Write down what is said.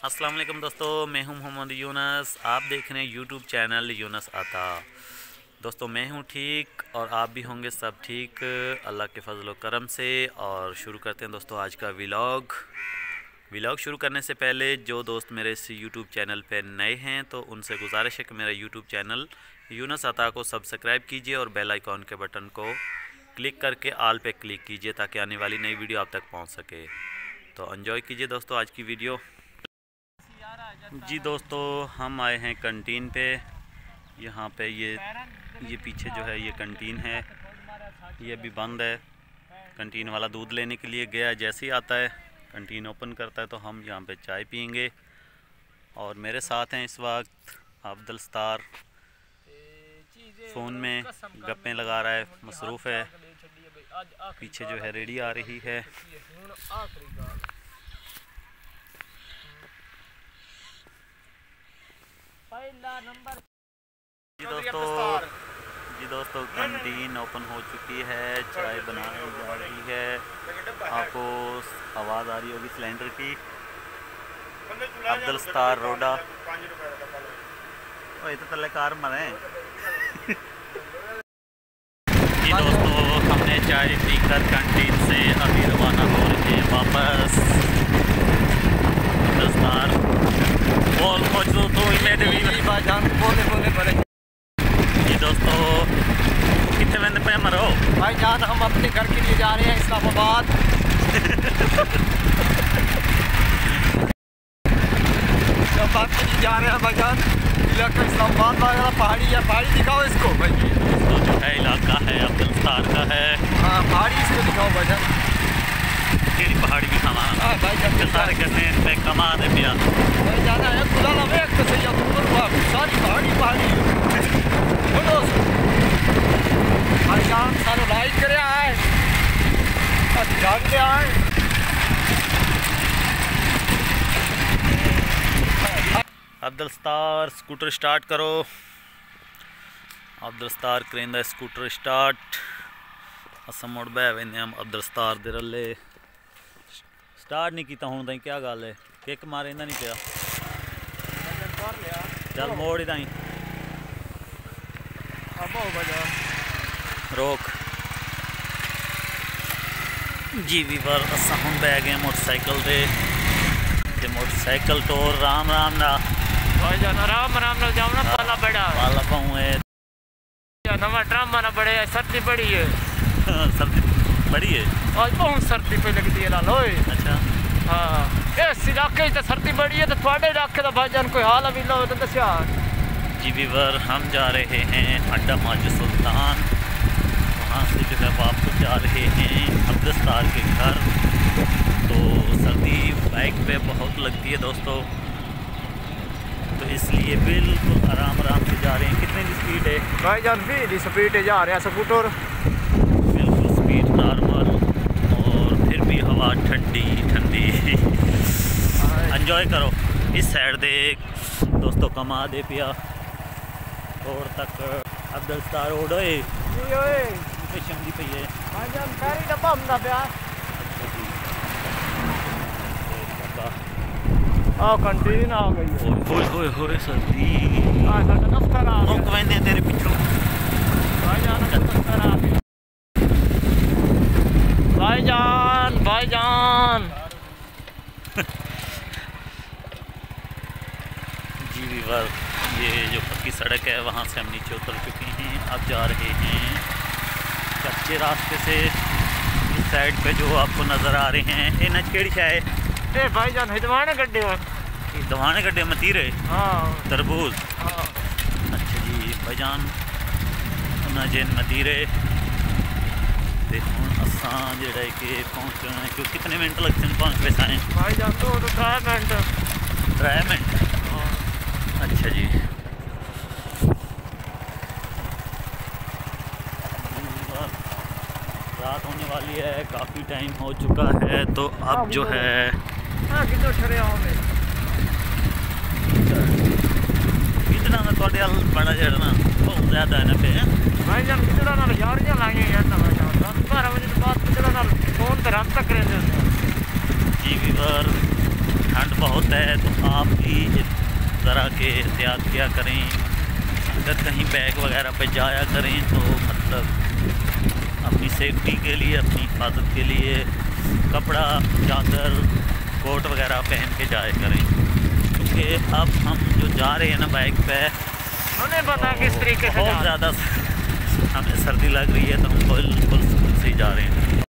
अस्सलाम वालेकुम दोस्तों, मैं हूं मोहम्मद यूनस। आप देख रहे हैं यूट्यूब चैनल यूनस आता। दोस्तों मैं हूं ठीक और आप भी होंगे सब ठीक अल्लाह के फजल व करम से। और शुरू करते हैं दोस्तों आज का व्लॉग। शुरू करने से पहले जो दोस्त मेरे इस यूट्यूब चैनल पे नए हैं तो उनसे गुजारिश है कि मेरा यूट्यूब चैनल यूनस आता को सब्सक्राइब कीजिए और बेल आइकॉन के बटन को क्लिक करके ऑल पे क्लिक कीजिए ताकि आने वाली नई वीडियो आप तक पहुंच सके। तो एंजॉय कीजिए दोस्तों आज की वीडियो। जी दोस्तों हम आए हैं कंटीन पे। यहाँ पे ये पीछे जो है ये कंटीन है, ये अभी बंद है। कंटीन वाला दूध लेने के लिए गया, जैसे ही आता है कंटीन ओपन करता है तो हम यहाँ पे चाय पियेंगे। और मेरे साथ हैं इस वक्त अब्दुल सत्तार, फ़ोन में गप्पें लगा रहा है, मसरूफ़ है। पीछे जो है रेडी आ रही है। जी दोस्तों कंटीन ओपन हो चुकी है, चाय बनाई जा रही है। आपको आवाज़ आ रही होगी सिलेंडर की। अब्दुल सत्तार रोडा ये तो तले कार मरे। जी दोस्तों हमने चाय पीकर कंटीन से अभी रवाना हो रहे हैं वापस। अब्दुल सत्तार बोल मौजूद तो बोले। जी दोस्तों कितने बंदे पे मरो भाई जान, हम अपने घर के लिए जा रहे हैं इस्लामाबाद। जा रहे हैं भाईजान, इलाका इस्लामाबाद वगैरह पहाड़ी है। पहाड़ी दिखाओ इसको भाई। तो जो है इलाका है अब्दुल सत्तार का है। हाँ पहाड़ी इसको दिखाओ भाईजान। केड़ी पहाड़ी भी खावा भाई सारे करने पे कमा दे पिया भाई जाना है खुला ना एक तो सही है। सारी पहाड़ी बोलो भाई जान, सारे लाइक करे आए जागते आए। अब्दुल सत्तार स्कूटर स्टार्ट करो। अब्दुल सत्तार करेंदा स्कूटर स्टार्ट। अस मुड़ बह वेंदे हम अब्दुल सत्तार दे रले। स्टार्ट नहीं किया हुण ताईं, क्या गल है? किक मारे नहीं पिया। चल मोड़ ही ताईं रोक। जी वीवर असा हुण बह गए मोटरसाइकिल ते मोटरसाइकिल टोर राम राम ना भाई जान आराम ना जाओ ना। पाला बड़ा पाला पाऊँ है नवा ड्रामा ना बड़े। सर्दी बड़ी है। सर्दी बड़ी है आज बहुत सर्दी पे लगती है लाल होए। अच्छा हाँ इस इलाके तो सर्दी बड़ी है तो थोड़े इलाके का भाईजान कोई हाल अभी लो तो दसिया। जी वीवर हम जा रहे हैं अड्डा माजी सुल्तान। वहाँ से जो है वापस जा रहे हैं अब्दुल सत्तार के घर। तो सर्दी बाइक पे बहुत लगती है दोस्तों, तो इसलिए बिल्कुल आराम से जा रहे हैं। कितने की स्पीड है भाईजान? 20 स्पीड है जा रहे हैं स्कूटर, बिल्कुल स्पीड नॉर्मल। और फिर भी हवा ठंडी एंजॉय करो। इस साइड दे दोस्तों कमा दे पिया और तक अब्दुल सत्तार ओडोए शाम दी पई है भाईजान। सारी डब्बा हमदा पिया। कंटीन आ गई है। होए सर्दी साडा दफ्तर आ गया। मुक वेंदे तेरे पिछों भाईजान दफ्तर आ गया। भाईजान जी वीवर ये जो पक्की सड़क है वहाँ से हम नीचे उतर चुके हैं। अब जा रहे हैं कच्चे रास्ते से। इस साइड पे जो आपको नज़र आ रहे हैं ये नचकेड़ी शाय ए भाईजान हिदवाने गड्ढे दवाने गड्ढे मतीरे। हाँ तरबूज। हाँ अच्छा जी भाईजान जे मतीरे ते हुण असां जेड़ा कि पहुँचना है। क्यों कितने मिनट लगते हैं पहुँच पे साएँ? भाईजान तो 3 मिनट। 3 मिनट। अच्छा जी रात होने वाली है, काफ़ी टाइम हो चुका है। तो अब जो है कितना मैं थोड़े हल बड़ा जड़ना बहुत ज़्यादा है ना पे भाईजान। कितना ना यारियां लाइए यार ना भाईजान। 12 बजे के बाद कितना ना फोन पे रब्ता करें। जी वीवर ठंड बहुत होता है तो आप भी इस तरह के एहतियात किया करें। अगर कहीं बैग वगैरह पे जाया करें तो मतलब अपनी सेफ्टी के लिए, अपनी हिफाजत के लिए कपड़ा, चादर, कोट वगैरह पहन के जाया करें। क्योंकि अब हम जो जा रहे हैं ना बाइक पे, उन्हें पता किस तरीके से बहुत ज़्यादा हमें सर्दी लग रही है तो हम बिल्कुल से जा रहे हैं।